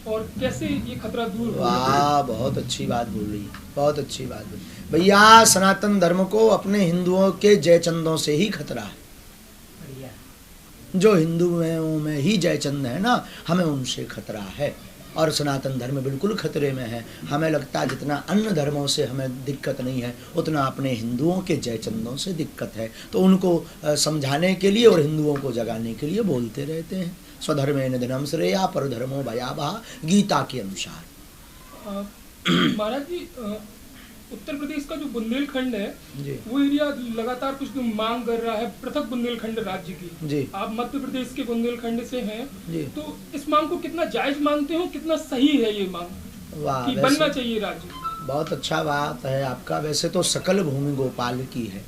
और कैसे ये खतरा दूर हो? वाह, बहुत अच्छी बात बोल रही है, बहुत अच्छी बात बोली भैया। सनातन धर्म को अपने हिंदुओं के जयचंदों से ही खतरा है। जो हिंदुओं में ही जयचंद है ना, हमें उनसे खतरा है। और सनातन धर्म बिल्कुल खतरे में है। हमें लगता है जितना अन्य धर्मों से हमें दिक्कत नहीं है, उतना अपने हिंदुओं के जयचंदों से दिक्कत है। तो उनको समझाने के लिए और हिंदुओं को जगाने के लिए बोलते रहते हैं, स्वधर्मे निधनम श्रेया पर धर्मो भयावहा, गीता के अनुसार। महाराज जी, उत्तर प्रदेश का जो बुंदेलखंड है वो एरिया लगातार कुछ दिन मांग कर रहा है पृथक बुंदेलखंड राज्य की जी। आप मध्य प्रदेश के बुंदेलखंड से हैं जी। तो इस मांग को कितना जायज मानते हो, कितना सही है ये मांग कि बनना चाहिए राज्य? बहुत अच्छा बात है आपका। वैसे तो सकल भूमि गोपाल की है,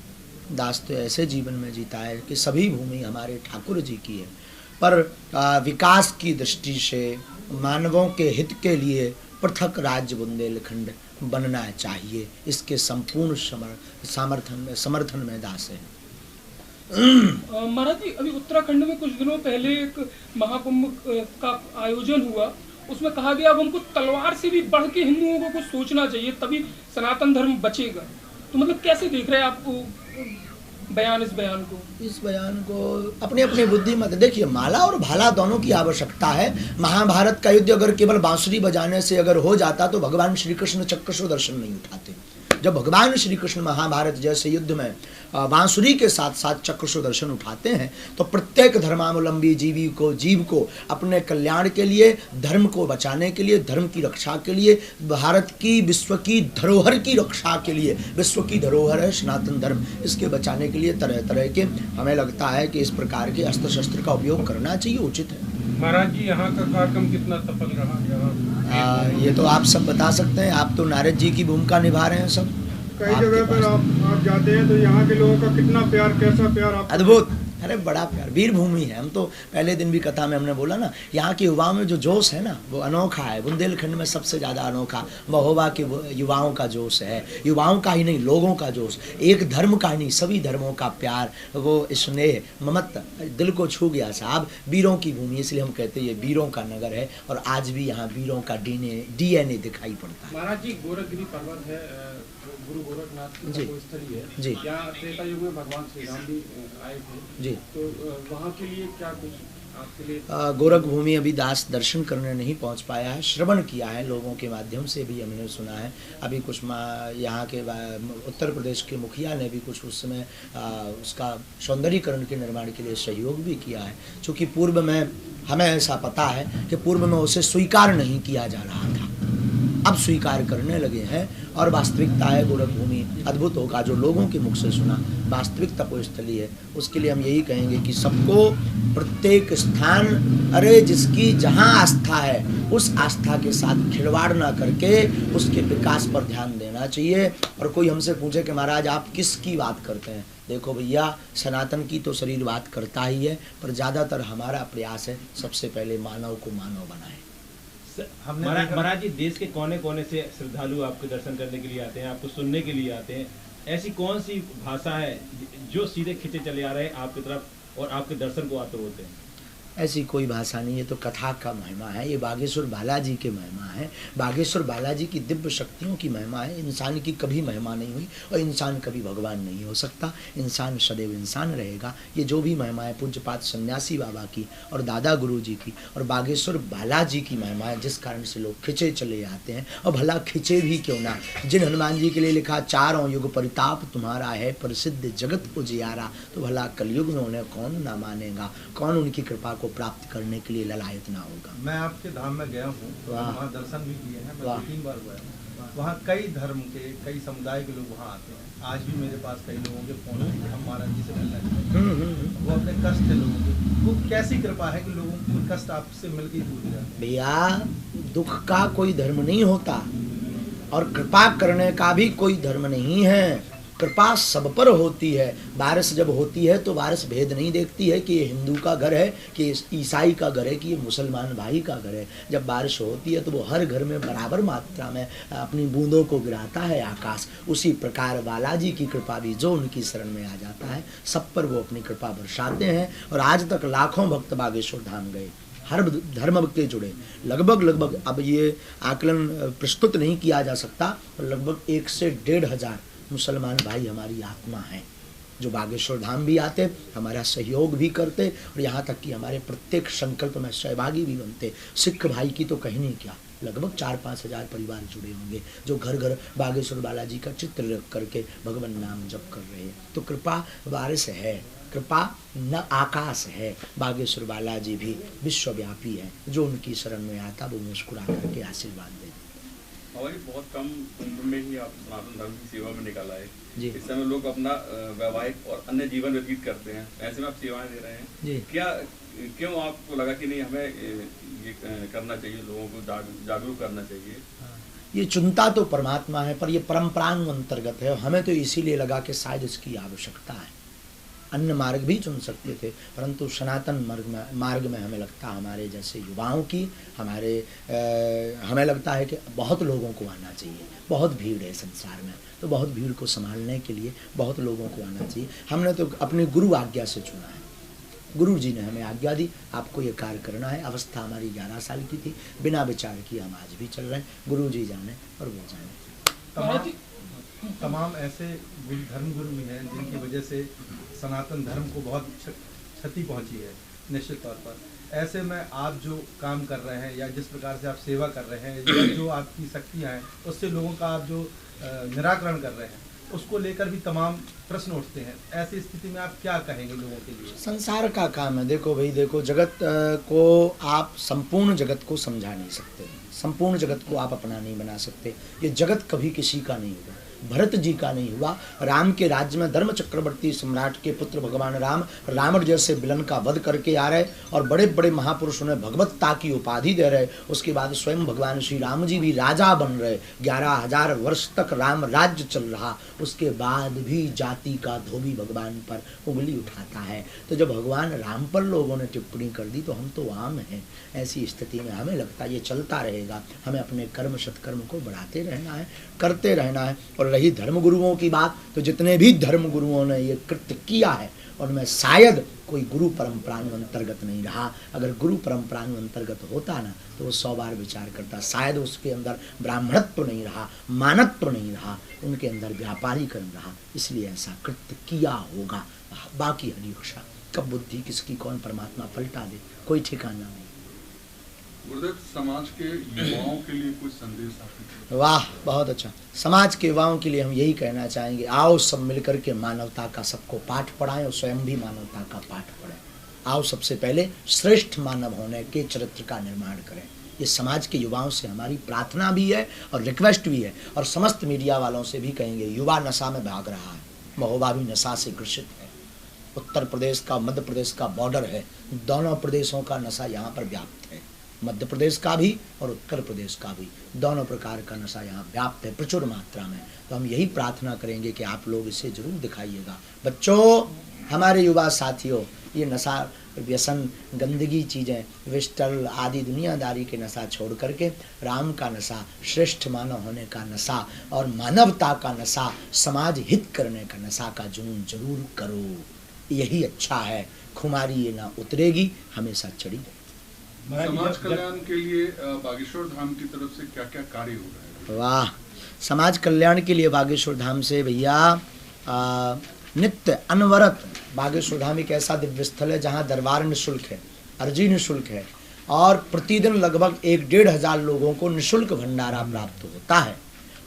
दास तो ऐसे जीवन में जीता है कि सभी भूमि हमारे ठाकुर जी की है, पर विकास की दृष्टि से मानवों के हित के लिए पृथक राज्य बुंदेलखंड बनना चाहिए। इसके संपूर्ण समर्थन में दास है। महाराज जी, अभी उत्तराखंड में कुछ दिनों पहले एक महाकुंभ का आयोजन हुआ, उसमें कहा गया अब हमको तलवार से भी बढ़ के हिंदुओं को कुछ सोचना चाहिए, तभी सनातन धर्म बचेगा। तो मतलब कैसे देख रहे हैं आप इस बयान को अपनी अपनी बुद्धि मत देखिए। माला और भाला दोनों की आवश्यकता है। महाभारत का युद्ध अगर केवल बांसुरी बजाने से अगर हो जाता तो भगवान श्री कृष्ण चक्र सुदर्शन नहीं उठाते। जब भगवान श्री कृष्ण महाभारत जैसे युद्ध में बांसुरी के साथ साथ चक्र सुदर्शन उठाते हैं तो प्रत्येक धर्मावलंबी जीव को अपने कल्याण के लिए, धर्म को बचाने के लिए, धर्म की रक्षा के लिए, भारत की विश्व की धरोहर की रक्षा के लिए, विश्व की धरोहर है सनातन धर्म, इसके बचाने के लिए तरह तरह के हमें लगता है कि इस प्रकार के अस्त्र शस्त्र का उपयोग करना चाहिए, उचित है। महाराज जी, यहाँ का कार्यक्रम कितना सफल रहा? ये तो आप सब बता सकते हैं। आप तो नारद जी की भूमिका निभा रहे हैं सब। कई जगह पर आप जाते हैं तो यहाँ के लोगों का कितना प्यार, कैसा प्यार आप? अद्भुत, अरे बड़ा प्यार, वीर भूमि है। हम तो पहले दिन भी कथा में हमने बोला ना, यहाँ के युवाओं में जो जोश है ना वो अनोखा है। बुंदेलखंड में सबसे ज़्यादा अनोखा महोबा के युवाओं का जोश है। युवाओं का ही नहीं, लोगों का जोश, एक धर्म का नहीं, सभी धर्मों का प्यार, वो स्नेह ममत्व दिल को छू गया साहब। वीरों की भूमि, इसलिए हम कहते हैं ये वीरों का नगर है और आज भी यहाँ वीरों का DNA दिखाई पड़ता है। महाराज जी, गोरखगिरी पर्वत है, गुरु गोरखनाथ की स्थली है जी। यहाँ त्रेता युग में भगवान श्री राम भी आए थे जी। तो वहाँ के लिए क्या कुछ आपके लिए? गोरख भूमि अभी दास दर्शन करने नहीं पहुँच पाया है, श्रवण किया है, लोगों के माध्यम से भी हमने सुना है। अभी कुछ यहाँ के उत्तर प्रदेश के मुखिया ने भी कुछ उस समय उसका सौंदर्यीकरण के निर्माण के लिए सहयोग भी किया है। चूँकि पूर्व में हमें ऐसा पता है कि पूर्व में उसे स्वीकार नहीं किया जा रहा था, अब स्वीकार करने लगे हैं और वास्तविकता है। गोरख भूमि अद्भुत होगा, जो लोगों के मुख से सुना वास्तविक तपोस्थली है। उसके लिए हम यही कहेंगे कि सबको प्रत्येक स्थान, अरे जिसकी जहाँ आस्था है उस आस्था के साथ खिलवाड़ ना करके उसके विकास पर ध्यान देना चाहिए। और कोई हमसे पूछे कि महाराज आप किसकी बात करते हैं, देखो भैया सनातन की तो शरीर बात करता ही है, पर ज़्यादातर हमारा प्रयास है सबसे पहले मानव को मानव बनाए। महाराज जी, देश के कोने कोने से श्रद्धालु आपके दर्शन करने के लिए आते हैं, आपको सुनने के लिए आते हैं। ऐसी कौन सी भाषा है जो सीधे खींचे चले आ रहे हैं आपकी तरफ और आपके दर्शन को आते होते हैं? ऐसी कोई भाषा नहीं है, तो कथा का महिमा है। ये बागेश्वर बालाजी की महिमा है, बागेश्वर बालाजी की दिव्य शक्तियों की महिमा है। इंसान की कभी महिमा नहीं हुई और इंसान कभी भगवान नहीं हो सकता। इंसान सदैव इंसान रहेगा। ये जो भी महिमा है पूज्यपात सन्यासी बाबा की और दादा गुरु जी की और बागेश्वर बालाजी की महिमा है, जिस कारण से लोग खिंचे चले आते हैं। और भला खिंचे भी क्यों ना, जिन हनुमान जी के लिए लिखा चारों युग परिताप तुम्हारा है, प्रसिद्ध जगत उजियारा, तो भला कलयुग में उन्हें कौन ना मानेगा, कौन उनकी कृपा को प्राप्त करने के लिए ललायत ना होगा। मैं आपके धाम में गया हूँ, वहाँ दर्शन भी किए हैं, मैं 3 बार गया हूँ। वहाँ कई धर्म के, कई समुदाय के लोग वहाँ आते हैं। आज भी मेरे पास कई लोगों के फोन है कि हम महाराज जी से मिलना चाहते हैं। वो अपने कष्ट थे लोगों के, वो कैसी कृपा है कि लोगों के कष्ट आपसे मिलकर ही दूर जाते हैं। भैया दुख का कोई धर्म नहीं होता और कृपा करने का भी कोई धर्म नहीं है। कृपा सब पर होती है। बारिश जब होती है तो बारिश भेद नहीं देखती है कि ये हिंदू का घर है, कि ईसाई का घर है, कि ये मुसलमान भाई का घर है। जब बारिश होती है तो वो हर घर में बराबर मात्रा में अपनी बूंदों को गिराता है आकाश। उसी प्रकार बालाजी की कृपा भी जो उनकी शरण में आ जाता है सब पर वो अपनी कृपा बरसाते हैं। और आज तक लाखों भक्त बागेश्वर धाम गए, हर धर्म के जुड़े लगभग अब ये आकलन प्रस्तुत नहीं किया जा सकता, लगभग 1 से 1,500 मुसलमान भाई हमारी आत्मा हैं जो बागेश्वर धाम भी आते, हमारा सहयोग भी करते और यहाँ तक कि हमारे प्रत्येक संकल्प में सहभागी भी बनते। सिख भाई की तो कहीं नहीं क्या, लगभग 4-5 हज़ार परिवार जुड़े होंगे जो घर घर बागेश्वर बालाजी का चित्र रख करके भगवान नाम जप कर रहे हैं। तो कृपा बारिश है, कृपा न आकाश है। बागेश्वर बालाजी भी विश्वव्यापी है, जो उनकी शरण में आता वो मुस्कुरा करके आशीर्वाद देते। हमारी बहुत कम उम्र में ही आप सनातन धर्म की सेवा में निकाला है जी। इस समय लोग अपना वैवाहिक और अन्य जीवन व्यतीत करते हैं, ऐसे में आप सेवाएं दे रहे हैं जी। क्यों आपको लगा कि नहीं हमें ये करना चाहिए, लोगों को जागरूक करना चाहिए? ये चुनता तो परमात्मा है, पर ये परंपरांग अंतर्गत है। हमें तो इसीलिए लगा कि शायद इसकी आवश्यकता है। अन्य मार्ग भी चुन सकते थे, परंतु सनातन मार्ग में हमें लगता हमारे जैसे युवाओं की हमें लगता है कि बहुत लोगों को आना चाहिए। बहुत भीड़ है संसार में, तो बहुत भीड़ को संभालने के लिए बहुत लोगों को आना चाहिए। हमने तो अपनी गुरु आज्ञा से चुना है, गुरु जी ने हमें आज्ञा दी आपको ये कार्य करना है। अवस्था हमारी 11 साल की थी, बिना विचार किए हम आज भी चल रहे हैं। गुरु जी जाने और वो जाने। तमाम ऐसे धर्म गुरु भी हैं जिनकी वजह से सनातन धर्म को बहुत क्षति पहुंची है निश्चित तौर पर। ऐसे में आप जो काम कर रहे हैं या जिस प्रकार से आप सेवा कर रहे हैं या जो आपकी शक्तियाँ हैं उससे लोगों का आप जो निराकरण कर रहे हैं उसको लेकर भी तमाम प्रश्न उठते हैं। ऐसी स्थिति में आप क्या कहेंगे लोगों के लिए? संसार का काम है। देखो भाई, देखो जगत को आप संपूर्ण जगत को समझा नहीं सकते, संपूर्ण जगत को आप अपना नहीं बना सकते। ये जगत कभी किसी का नहीं हुआ, भरत जी का नहीं हुआ। राम के राज्य में धर्म चक्रवर्ती सम्राट के पुत्र भगवान राम रावण जैसे विलन का वध करके आ रहे और बड़े बड़े महापुरुषों ने भगवत्ता की उपाधि दे रहे। उसके बाद स्वयं भगवान श्री राम जी भी राजा बन रहे। 11,000 वर्ष तक राम राज्य चल रहा, उसके बाद भी जाति का धोबी भगवान पर उंगली उठाता है। तो जब भगवान राम पर लोगों ने टिप्पणी कर दी तो हम तो आम हैं। ऐसी स्थिति में हमें लगता है ये चलता रहेगा। हमें अपने कर्म सत्कर्म को बढ़ाते रहना है, करते रहना है। और रही धर्मगुरुओं की बात, तो जितने भी धर्मगुरुओं ने ये कृत्य किया है उनमें शायद कोई गुरु परंपरानु अंतर्गत नहीं रहा। अगर गुरु परंपरानु अंतर्गत होता ना तो वो 100 बार विचार करता। शायद उसके अंदर ब्राह्मणत्व नहीं रहा, मानत्व नहीं रहा, उनके अंदर व्यापारीकरण रहा, इसलिए ऐसा कृत्य किया होगा। बाकी हरिक्षा कब बुद्धि किसकी कौन परमात्मा पलटा दे कोई ठिकाना नहीं। गुरुदेव, समाज के युवाओं के लिए कुछ संदेश आपके? वाह, बहुत अच्छा। समाज के युवाओं के लिए हम यही कहना चाहेंगे, आओ सब मिलकर के मानवता का सबको पाठ पढ़ाएं और स्वयं भी मानवता का पाठ पढ़ें। आओ सबसे पहले श्रेष्ठ मानव होने के चरित्र का निर्माण करें। ये समाज के युवाओं से हमारी प्रार्थना भी है और रिक्वेस्ट भी है। और समस्त मीडिया वालों से भी कहेंगे, युवा नशा में भाग रहा है, महोबा भी नशा से ग्रसित है। उत्तर प्रदेश का मध्य प्रदेश का बॉर्डर है, दोनों प्रदेशों का नशा यहाँ पर व्याप्त है। मध्य प्रदेश का भी और उत्तर प्रदेश का भी, दोनों प्रकार का नशा यहाँ व्याप्त है प्रचुर मात्रा में। तो हम यही प्रार्थना करेंगे कि आप लोग इसे जरूर दिखाइएगा। बच्चों, हमारे युवा साथियों, ये नशा, व्यसन, गंदगी चीज़ें, विस्टल आदि दुनियादारी के नशा छोड़ करके राम का नशा, श्रेष्ठ मानव होने का नशा और मानवता का नशा, समाज हित करने का नशा का जुनून जरूर करो। यही अच्छा है। खुमारी ये ना उतरेगी, हमेशा चढ़ी रहेगी। समाज कल्याण के लिए बागेश्वर धाम की तरफ से क्या क्या कार्य हो रहे हैं? वाह, समाज कल्याण के लिए बागेश्वर धाम से भैया नित्य अनवरत, बागेश्वर धाम एक ऐसा दिव्य स्थल है जहाँ दरबार निःशुल्क है, अर्जी निःशुल्क है और प्रतिदिन लगभग 1-1,500 लोगों को निःशुल्क भंडारा प्राप्त होता है।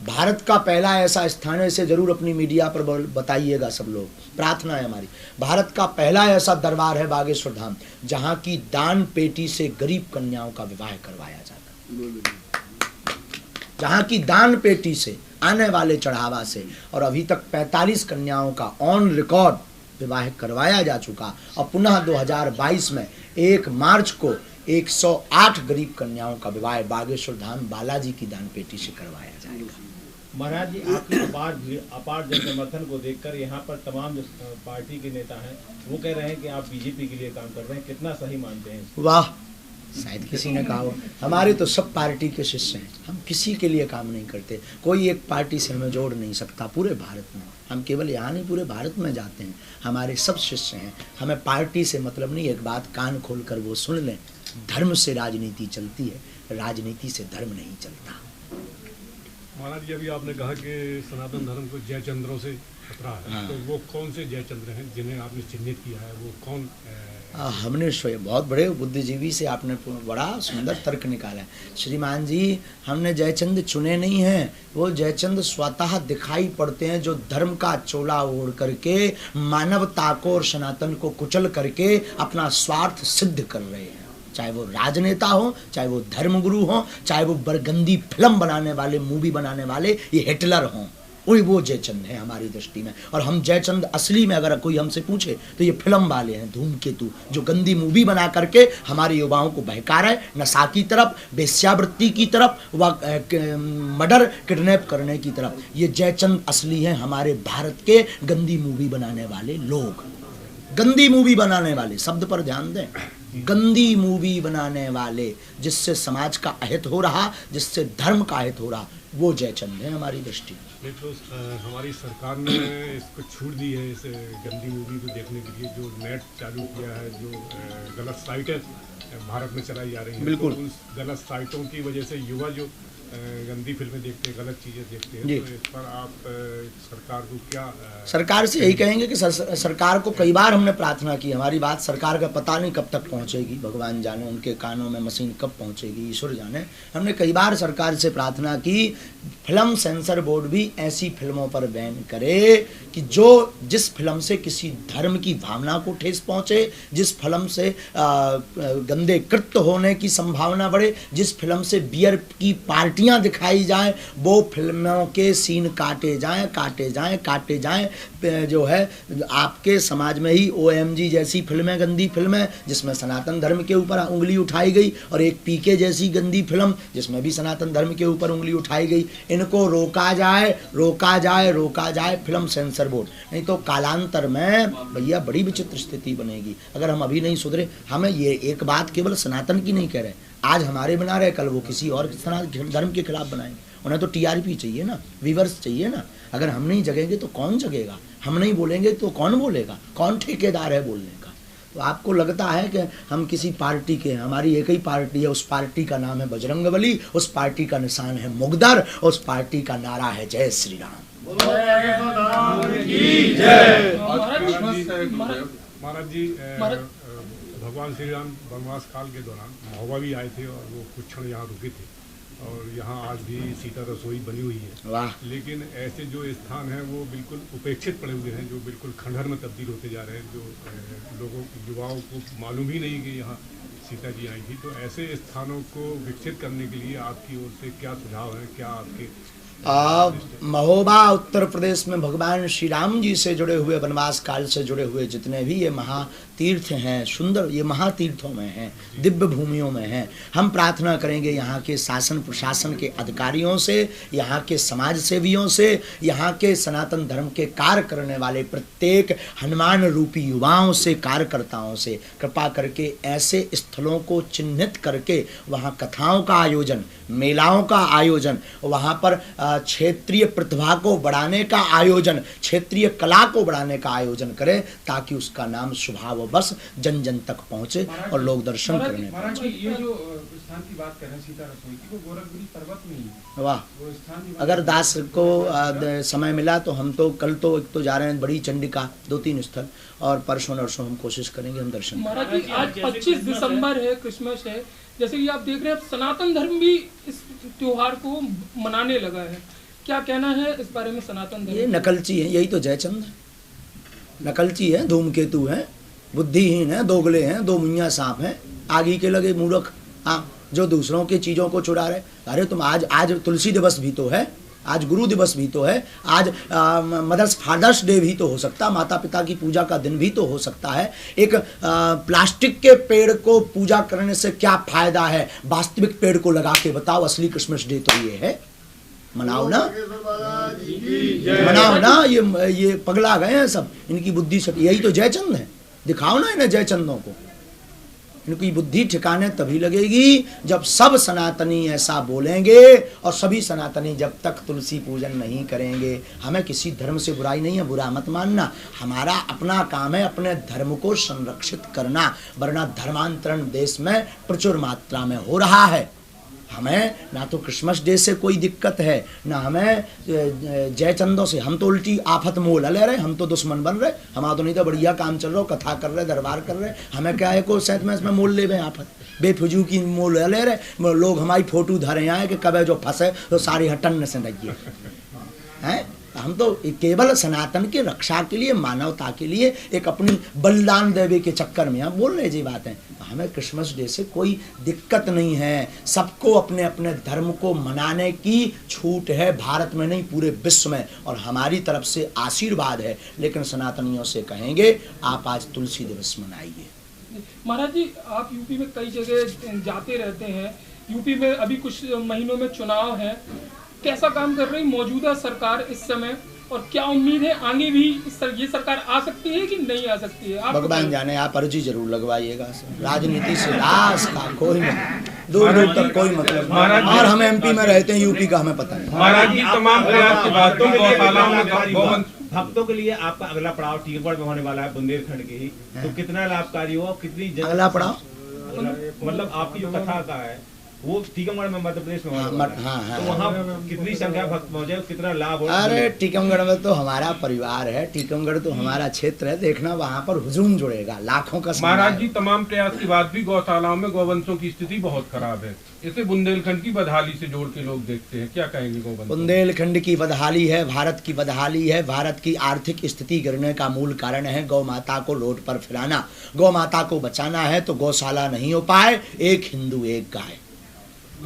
भारत का पहला ऐसा स्थान है, इसे जरूर अपनी मीडिया पर बताइएगा सब लोग, प्रार्थना है हमारी। भारत का पहला ऐसा दरबार है बागेश्वर धाम जहाँ की दान पेटी से गरीब कन्याओं का विवाह करवाया जाता है, जहाँ की दान पेटी से आने वाले चढ़ावा से, और अभी तक 45 कन्याओं का ऑन रिकॉर्ड विवाह करवाया जा चुका। और पुनः 2022 में 1 मार्च को 108 गरीब कन्याओं का विवाह बागेश्वर धाम बालाजी की दान पेटी से करवाया जाएगा। महाराज जी, आपकी अपार जन समर्थन को देखकर यहाँ पर तमाम जो पार्टी के नेता हैं वो कह रहे हैं कि आप बीजेपी के लिए काम कर रहे हैं, कितना सही मानते हैं? वाह, शायद किसी ने कहा हो, हमारे तो सब पार्टी के शिष्य हैं, हम किसी के लिए काम नहीं करते। कोई एक पार्टी से हमें जोड़ नहीं सकता पूरे भारत में। हम केवल यहाँ नहीं, पूरे भारत में जाते हैं, हमारे सब शिष्य हैं। हमें पार्टी से मतलब नहीं, एक बात कान खोल कर वो सुन लें, धर्म से राजनीति चलती है, राजनीति से धर्म नहीं चलता। महाराज जी, अभी आपने कहा कि सनातन धर्म को जयचंद्रों से खतरा है, हाँ। तो वो कौन से जयचंद्र हैं जिन्हें आपने चिन्हित किया है, वो कौन? हमने बहुत बड़े बुद्धिजीवी से आपने बड़ा सुंदर तर्क निकाला है श्रीमान जी। हमने जयचंद चुने नहीं हैं, वो जयचंद स्वतः दिखाई पड़ते हैं जो धर्म का चोला ओढ़ करके मानवता को और सनातन को कुचल करके अपना स्वार्थ सिद्ध कर रहे हैं। चाहे वो राजनेता हो, चाहे वो धर्मगुरु हो, चाहे वो बरगंदी फिल्म बनाने वाले, मूवी बनाने वाले ये हिटलर हों, वो जयचंद है हमारी दृष्टि में। और हम जयचंद असली में अगर कोई हमसे पूछे तो ये फिल्म वाले हैं, धूमकेतु, जो गंदी मूवी बना करके हमारे युवाओं को बहका रहे नशा की तरफ, वेश्यावृत्ति की तरफ, व मर्डर किडनैप करने की तरफ। ये जयचंद असली हैं, हमारे भारत के गंदी मूवी बनाने वाले लोग। गंदी मूवी बनाने वाले, शब्द पर ध्यान दें, गंदी मूवी बनाने वाले, जिससे समाज का अहित हो रहा, जिससे धर्म का अहित हो रहा, वो जयचंद है हमारी दृष्टि। नहीं तो हमारी सरकार ने इसको छूट दी है, इस गंदी मूवी को देखने के लिए। जो नेट चालू किया है, जो गलत साइटें भारत में चलाई जा रही हैं, बिल्कुल, तो उस गलत साइटों की वजह से युवा जो गंदी फिल्में देखते हैं, गलत चीज़ें देखते हैं, तो इस पर आप सरकार को क्या? सरकार से यही कहेंगे कि सरकार को कई बार हमने प्रार्थना की, हमारी बात सरकार का पता नहीं कब तक पहुंचेगी, भगवान जाने उनके कानों में मशीन कब पहुंचेगी, ईश्वर जाने। हमने कई बार सरकार से प्रार्थना की, फिल्म सेंसर बोर्ड भी ऐसी फिल्मों पर बैन करे कि जिस फिल्म से किसी धर्म की भावना को ठेस पहुंचे, जिस फिल्म से गंदे कृत्य होने की संभावना बढ़े, जिस फिल्म से बियर की पार्टियां दिखाई जाएं, वो फिल्मों के सीन काटे जाएं। जो है आपके समाज में ही OMG जैसी फिल्में, गंदी फिल्में जिसमें सनातन धर्म के ऊपर उंगली उठाई गई, और एक PK जैसी गंदी फिल्म जिसमें भी सनातन धर्म के ऊपर उंगली उठाई गई। इनको रोका जाए फिल्म सेंसर बोर्ड, नहीं तो कालांतर में भैया बड़ी विचित्र स्थिति बनेगी अगर हम अभी नहीं सुधरे। हमें ये एक बात केवल सनातन की नहीं कह रहे, आज हमारे बना रहे, कल वो किसी और धर्म के खिलाफ बनाएंगे। उन्हें तो TRP चाहिए ना, व्यूअर्स चाहिए ना। अगर हम नहीं जगेंगे तो कौन जगेगा? हम नहीं बोलेंगे तो कौन बोलेगा? कौन ठेकेदार है बोलने का? तो आपको लगता है कि हम किसी पार्टी के हैं? हमारी एक ही पार्टी है, उस पार्टी का नाम है बजरंगबली, उस पार्टी का निशान है मुगदर, और उस पार्टी का नारा है जय श्री राम। महाराज जी, भगवान श्री राम वनवास काल के दौरान महोबा भी आए थे और वो कुछ क्षण यहाँ रुके थे, और यहाँ आज भी सीता रसोई बनी हुई है। वाह। लेकिन ऐसे जो स्थान हैं वो बिल्कुल उपेक्षित पड़े हुए हैं, जो बिल्कुल खंडहर में तब्दील होते जा रहे हैं, जो युवाओं को मालूम ही नहीं कि यहाँ सीता जी आई थी। तो ऐसे स्थानों को विकसित करने के लिए आपकी ओर से क्या सुझाव है? क्या आपके महोबा उत्तर प्रदेश में भगवान श्री राम जी से जुड़े हुए, वनवास काल से जुड़े हुए जितने भी ये महातीर्थ हैं, सुंदर ये महातीर्थों में हैं, दिव्य भूमियों में हैं। हम प्रार्थना करेंगे यहाँ के शासन प्रशासन के अधिकारियों से, यहाँ के समाज सेवियों से, यहाँ के सनातन धर्म के कार्य करने वाले प्रत्येक हनुमान रूपी युवाओं से, कार्यकर्ताओं से, कृपा करके ऐसे स्थलों को चिन्हित करके वहाँ कथाओं का आयोजन, मेलाओं का आयोजन, वहाँ पर क्षेत्रीय प्रतिभा को बढ़ाने का आयोजन, क्षेत्रीय कला को बढ़ाने का आयोजन करें, ताकि उसका नाम स्वभाव बस जन जन तक पहुँचे और लोग दर्शन करने पहुँचे। ये जो स्थान की बात कर रहे हैं सीता रसोई की, वो गोरखपुरी पर्वत में ही। वाह। अगर दास को समय मिला तो हम तो कल तो एक तो जा रहे हैं बड़ी चंडिका, 2-3 स्थल, और परसों नरसों हम कोशिश करेंगे हम दर्शन। महाराज जी, आज 25 दिसंबर है, क्रिसमस है, जैसे कि आप देख रहे हैं सनातन धर्म भी इस त्योहार को मनाने लगा है, क्या कहना है इस बारे में सनातन धर्म? ये नकलची है, यही तो जयचंद है, नकलची है, धूमकेतु है, बुद्धिहीन है, दोगले हैं, दो मुइयां सांप हैं, आगे के लगे मूर्ख, हाँ, जो दूसरों की चीज़ों को चुरा रहे। अरे तुम आज तुलसी दिवस भी तो है, आज गुरु दिवस भी तो है, आज मदर्स फादर्स डे भी तो हो सकता, माता पिता की पूजा का दिन भी तो हो सकता है। एक प्लास्टिक के पेड़ को पूजा करने से क्या फायदा है? वास्तविक पेड़ को लगा के बताओ, असली क्रिसमस डे तो ये है। मनाओ ना, मनाओ ना, ये पगला गए हैं सब, इनकी बुद्धि सब। यही तो जयचंद है, दिखाओ ना इन्हें जयचंदों को। इनकी बुद्धि ठिकाने तभी लगेगी जब सब सनातनी ऐसा बोलेंगे और सभी सनातनी जब तक तुलसी पूजन नहीं करेंगे। हमें किसी धर्म से बुराई नहीं है, बुरा मत मानना, हमारा अपना काम है अपने धर्म को संरक्षित करना, वरना धर्मांतरण देश में प्रचुर मात्रा में हो रहा है। हमें ना तो क्रिसमस डे से कोई दिक्कत है, ना हमें जयचंदों से, हम तो उल्टी आफत मोल ले रहे, हम तो दुश्मन बन रहे, हमारा तो नहीं तो बढ़िया काम चल रहा, कथा कर रहे, दरबार कर रहे, हमें क्या है को सैत में इसमें मोल ले आफत बेफजू की मोल ले रहे लोग। हमारी फोटो धरे आए कि कब जो फंसे तो सारी हटन से लगी है। हम तो केवल सनातन की रक्षा के लिए, मानवता के लिए एक अपनी बलिदान देवे के चक्कर में हम बोल रहे जी बात है। हमें क्रिसमस डे से कोई दिक्कत नहीं है, सबको अपने अपने धर्म को मनाने की छूट है, भारत में नहीं पूरे विश्व में, और हमारी तरफ से आशीर्वाद है। लेकिन सनातनियों से कहेंगे आप आज तुलसी दिवस मनाइए। महाराज जी, आप यूपी में कई जगह जाते रहते हैं, यूपी में अभी कुछ महीनों में चुनाव है, कैसा काम कर रही मौजूदा सरकार इस समय, और क्या उम्मीद है आगे भी ये सरकार आ सकती है कि नहीं आ सकती है? आप भगवान जाने, आप अर्जी जरूर लगवाइएगा। राजनीति से रास का कोई दूर दूर तक कोई मतलब, और हम एमपी में रहते हैं, यूपी का हमें पता है। महाराज जी, तमाम प्रयास के बाद भक्तों के लिए आपका अगला पड़ाव टीकमगढ़ में होने वाला है, बुंदेलखंड के ही, तो कितना लाभकारी हो, कितनी अगला पड़ाव मतलब आपकी जो कथा का है वो टीकमगढ़ में मध्य प्रदेश में तो वहाँ कितनी संख्या भक्त पहुँचे, कितना लाभ हो? अरे टीकमगढ़ में तो हमारा परिवार है, टीकमगढ़ तो हमारा क्षेत्र है, देखना वहाँ पर हुजूम जुड़ेगा, लाखों का। महाराज जी, तमाम प्रयास के बाद भी गौशालाओं में गौवंशों की स्थिति बहुत खराब है, इसे बुंदेलखंड की बदहाली से जोड़ के लोग देखते हैं, क्या कहेंगे? गौवंश बुंदेलखंड की बदहाली है, भारत की बदहाली है, भारत की आर्थिक स्थिति गिरने का मूल कारण है गौ माता को रोड पर फिराना। गौ माता को बचाना है तो गौशाला नहीं हो पाए, एक हिंदू एक गाय।